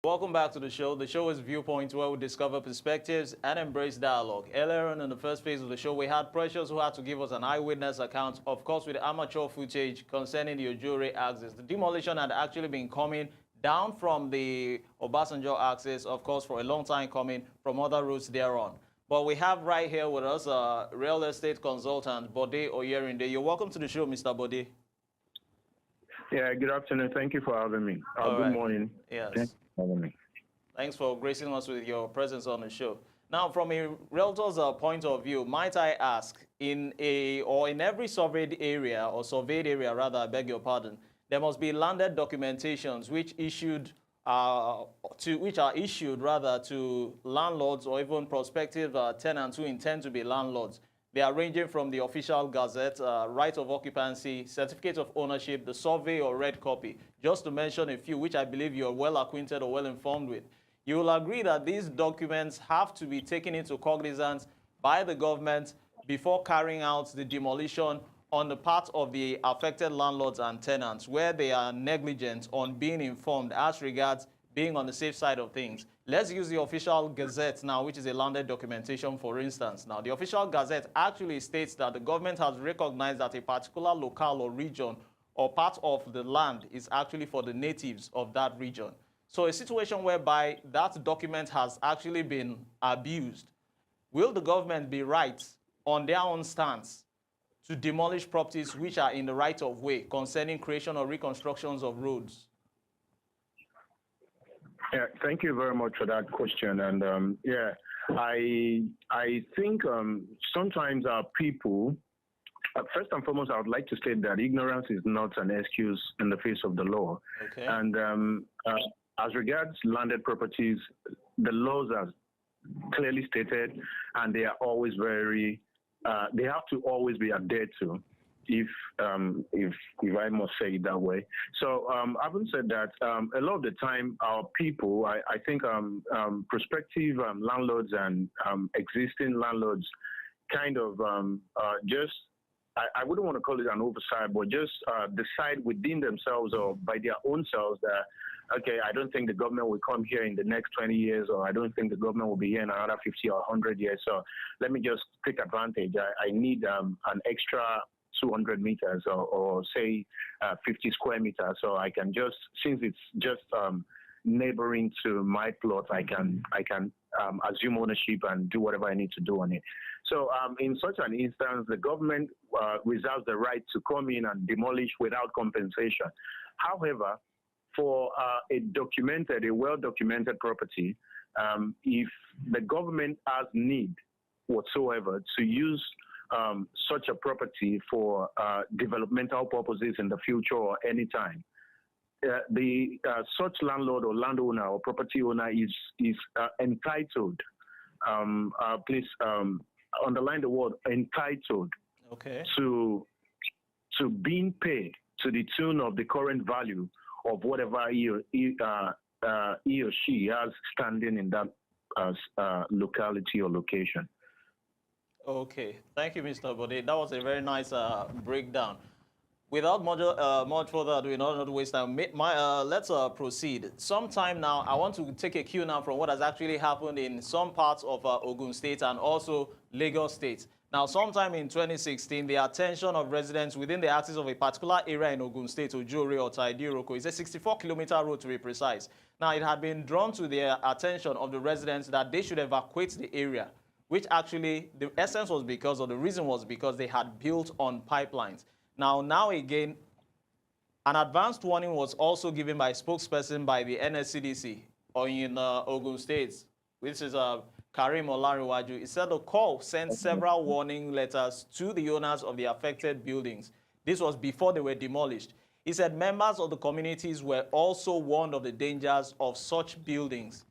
Welcome back to the show. The show is Viewpoints, where we discover perspectives and embrace dialogue. Earlier on in the first phase of the show, we had Precious, who had to give us an eyewitness account, of course, with amateur footage concerning the Ojure axis. The demolition had actually been coming down from the Obasanjo axis, of course, for a long time coming from other routes thereon. But we have right here with us a real estate consultant, Bode Oyerinde. You're welcome to the show, Mr. Bode. Yeah, good afternoon. Thank you for having me. Good morning. Yes. Thanks for having me. Thanks for gracing us with your presence on the show. Now, from a realtor's point of view, might I ask, in every surveyed area, or surveyed area rather, I beg your pardon, there must be landed documentations which are issued rather to landlords or even prospective tenants who intend to be landlords. They are ranging from the official gazette, right of occupancy, certificate of ownership, the survey or red copy, just to mention a few which I believe you're well acquainted or well informed with. You will agree that these documents have to be taken into cognizance by the government before carrying out the demolition on the part of the affected landlords and tenants, where they are negligent on being informed as regards being on the safe side of things. Let's use the official gazette now, which is a landed documentation, for instance. Now, the official gazette actually states that the government has recognized that a particular locale or region or part of the land is actually for the natives of that region. So a situation whereby that document has actually been abused, will the government be right on their own stance to demolish properties which are in the right of way concerning creation or reconstructions of roads? Yeah, thank you very much for that question. And yeah, I think sometimes our people, first and foremost, I would like to state that ignorance is not an excuse in the face of the law. Okay. And as regards landed properties, the laws are clearly stated, and they are always very, they have to always be adhered to, if I must say it that way. So having said that, a lot of the time our people, I think prospective landlords and existing landlords kind of just, I wouldn't want to call it an oversight, but just decide within themselves or by their own selves that, okay, I don't think the government will come here in the next 20 years, or I don't think the government will be here in another 50 or 100 years. So let me just take advantage. I need an extra 200 meters or say 50 square meters. So I can just, since it's just neighboring to my plot, I can assume ownership and do whatever I need to do on it. So in such an instance, the government reserves the right to come in and demolish without compensation. However, for a well-documented property, if the government has need whatsoever to use such a property for developmental purposes in the future or any time, the such landlord or landowner or property owner is entitled. Please underline the word entitled. Okay. To being paid to the tune of the current value of whatever he or she has standing in that locality or location. Okay, thank you, Mr. Bode. That was a very nice breakdown. Without much further ado, in order not to waste time, let's proceed. Sometime now, I want to take a cue now from what has actually happened in some parts of Ogun State and also Lagos State. Now, sometime in 2016, the attention of residents within the axis of a particular area in Ogun State, Ojore or Taidiroko, is a 64-kilometer road to be precise. Now, it had been drawn to the attention of the residents that they should evacuate the area, which actually the essence was because, or the reason was because they had built on pipelines. Now again, an advanced warning was also given by a spokesperson by the NSCDC in Ogun State, which is Karim Olariwaju. He said the call sent several warning letters to the owners of the affected buildings. This was before they were demolished. He said members of the communities were also warned of the dangers of such buildings.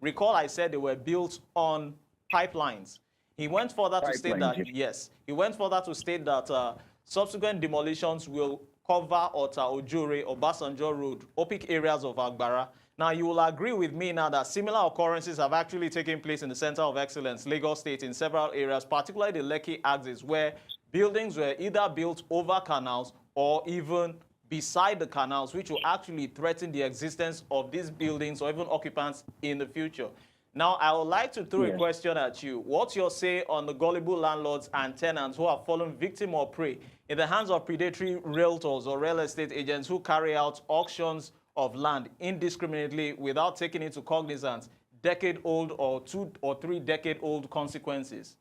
Recall I said they were built on pipelines. He went further to state that, yes, he went further to state that subsequent demolitions will cover Ota, Ojure, Obasanjo Road, Opik areas of Agbara. Now, you will agree with me now that similar occurrences have actually taken place in the Center of Excellence, Lagos State, in several areas, particularly the Lekki axis, where buildings were either built over canals or even beside the canals, which will actually threaten the existence of these buildings or even occupants in the future. Now, I would like to throw a question at you. What's your say on the gullible landlords and tenants who have fallen victim or prey in the hands of predatory realtors or real estate agents who carry out auctions of land indiscriminately without taking into cognizance decade-old or 2 or 3 decade-old consequences?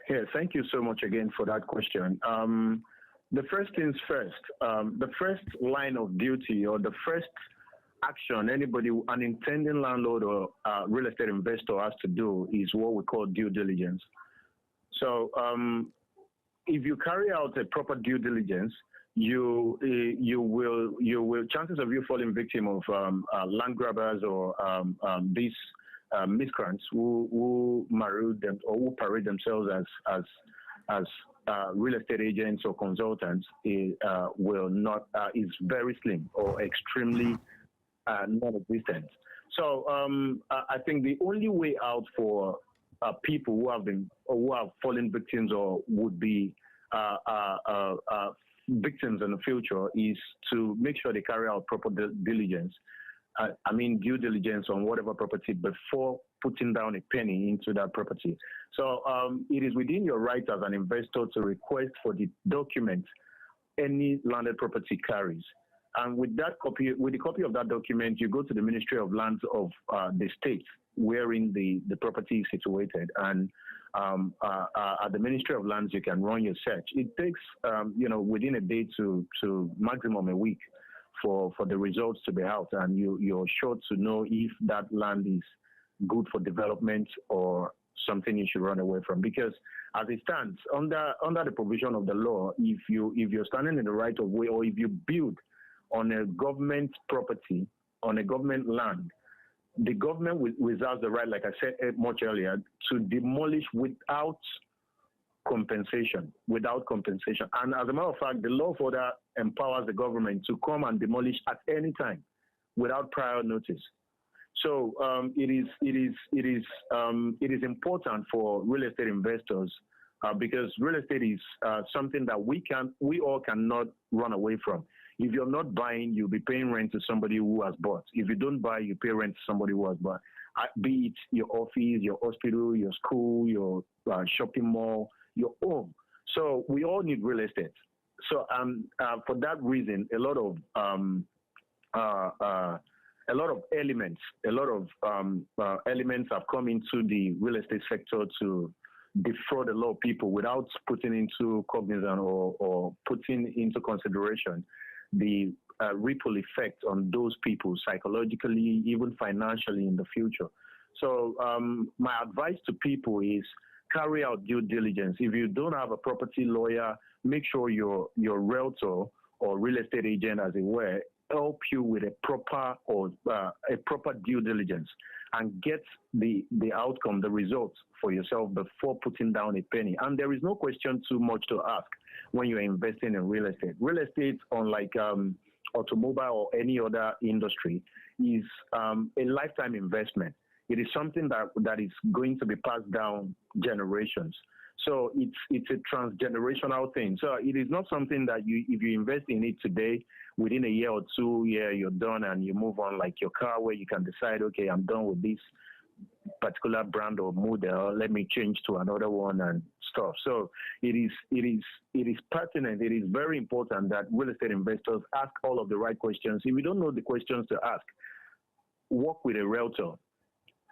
Yeah, thank you so much again for that question. The first things first, the first line of duty or the first action anybody, an intending landlord or real estate investor has to do is what we call due diligence. So if you carry out a proper due diligence, you will chances of you falling victim of land grabbers or these miscreants who maroon them or who parade themselves as real estate agents or consultants will not is very slim or extremely non-existent. So I think the only way out for people who have been or who have fallen victims or would be victims in the future is to make sure they carry out proper diligence. Due diligence on whatever property before putting down a penny into that property. So it is within your right as an investor to request for the document any landed property carries. And with that copy, with the copy of that document, you go to the Ministry of Lands of the state wherein the property is situated. And at the Ministry of Lands, you can run your search. It takes, within a day to maximum a week for the results to be out, and you're sure to know if that land is good for development or something you should run away from. Because as it stands, under the provision of the law, if you're standing in the right of way or if you build on a government property, on a government land, the government reserves the right, like I said much earlier, to demolish without compensation. And as a matter of fact, the law further empowers the government to come and demolish at any time without prior notice. So it is important for real estate investors because real estate is something that we all cannot run away from. If you're not buying, you'll be paying rent to somebody who has bought. If you don't buy, you pay rent to somebody who has bought. Be it your office, your hospital, your school, your shopping mall, your home. So we all need real estate. So for that reason, a lot of elements have come into the real estate sector to defraud a lot of people without putting into cognizance or putting into consideration the ripple effect on those people psychologically, even financially in the future. So my advice to people is carry out due diligence. If you don't have a property lawyer, make sure your realtor or real estate agent, as it were, help you with a proper due diligence and get the outcome, the results for yourself before putting down a penny. And there is no question too much to ask when you're investing in real estate. Real estate, unlike automobile or any other industry, is a lifetime investment. It is something that is going to be passed down generations. So it's a transgenerational thing. So it is not something that if you invest in it today, within a year or 2 years, you're done and you move on, like your car, where you can decide, okay, I'm done with this particular brand or model, let me change to another one and stuff. So it is pertinent. It is very important that real estate investors ask all of the right questions. If you don't know the questions to ask, work with a realtor.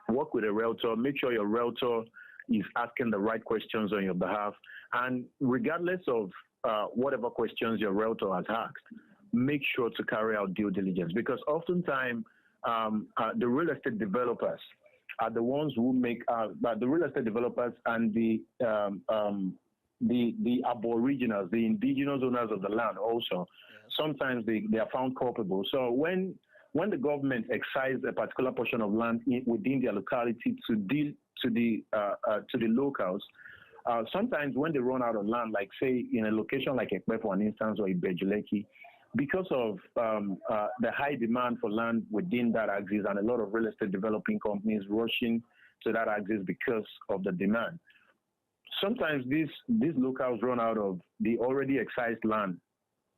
Make sure your realtor is asking the right questions on your behalf. And regardless of whatever questions your realtor has asked, make sure to carry out due diligence, because oftentimes the real estate developers are the ones who make the real estate developers and the aboriginals, the indigenous owners of the land also. Yes. Sometimes they are found culpable. So when the government excises a particular portion of land within their locality to deal to the locals, sometimes when they run out of land, like say in a location like Ekpe, for an instance, or Ibejuleki, because of the high demand for land within that axis and a lot of real estate developing companies rushing to that axis because of the demand, sometimes these locals run out of the already excised land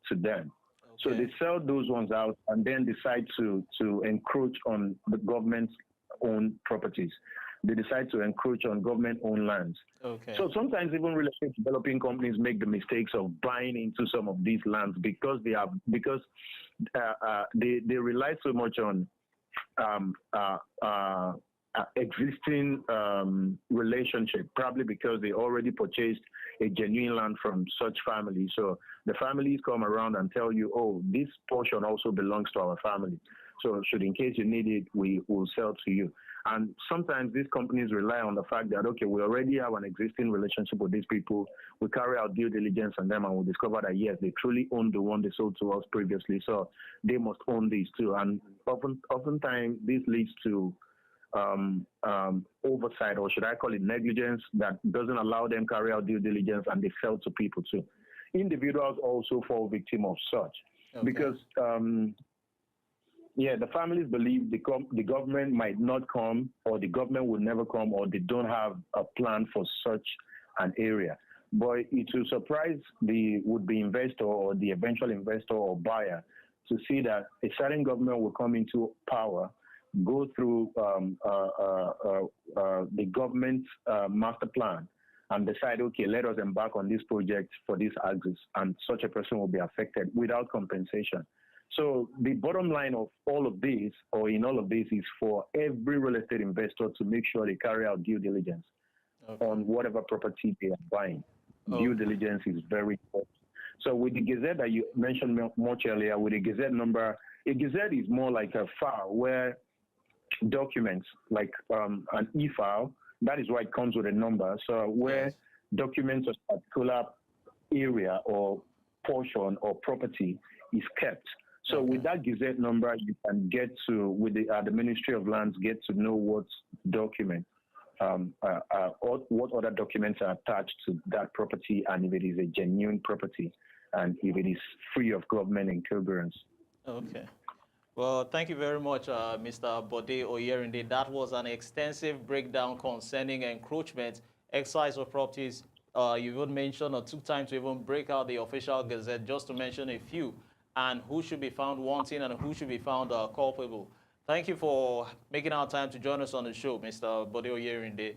to them. So Okay. they sell those ones out and then decide to encroach on the government's own properties. They decide to encroach on government-owned lands. Okay. So sometimes even real estate developing companies make the mistakes of buying into some of these lands because they rely so much on um, uh, uh, existing relationship, probably because they already purchased a genuine land from such families. So the families come around and tell you, oh, this portion also belongs to our family. So should in case you need it, we will sell to you. And sometimes these companies rely on the fact that, okay, we already have an existing relationship with these people. We carry out due diligence on them and we discover that, yes, they truly own the one they sold to us previously. So they must own these too. And oftentimes this leads to oversight, or should I call it negligence, that doesn't allow them carry out due diligence, and they sell to people too. Individuals also fall victim of such Okay. because, the families believe the government might not come, or the government will never come, or they don't have a plan for such an area. But it will surprise the would-be investor or the eventual investor or buyer to see that a certain government will come into power, go through the government's master plan, and decide, okay, let us embark on this project for this axis, and such a person will be affected without compensation. So the bottom line of all of this, or in all of this, is for every real estate investor to make sure they carry out due diligence Okay. on whatever property they are buying. Due Okay. diligence is very important. So with the Gazette that you mentioned much earlier, with the Gazette number, a Gazette is more like a file where documents, like an e-file, that is why it comes with a number. So where Yes. documents of a particular area or portion or property is kept. So Okay. with that Gazette number, you can get to, with the Ministry of Lands, get to know what document, what other documents are attached to that property, and if it is a genuine property, and if it is free of government encumbrance. Okay. Well, thank you very much, Mr. Bode Oyerinde. That was an extensive breakdown concerning encroachment, exercise of properties. You even mentioned or took time to even break out the official gazette, just to mention a few, and who should be found wanting and who should be found culpable. Thank you for making our time to join us on the show, Mr. Bode Oyerinde.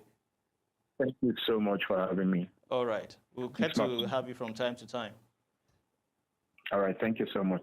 Thank you so much for having me. All right. We'll get It's my to have you from time to time. All right. Thank you so much.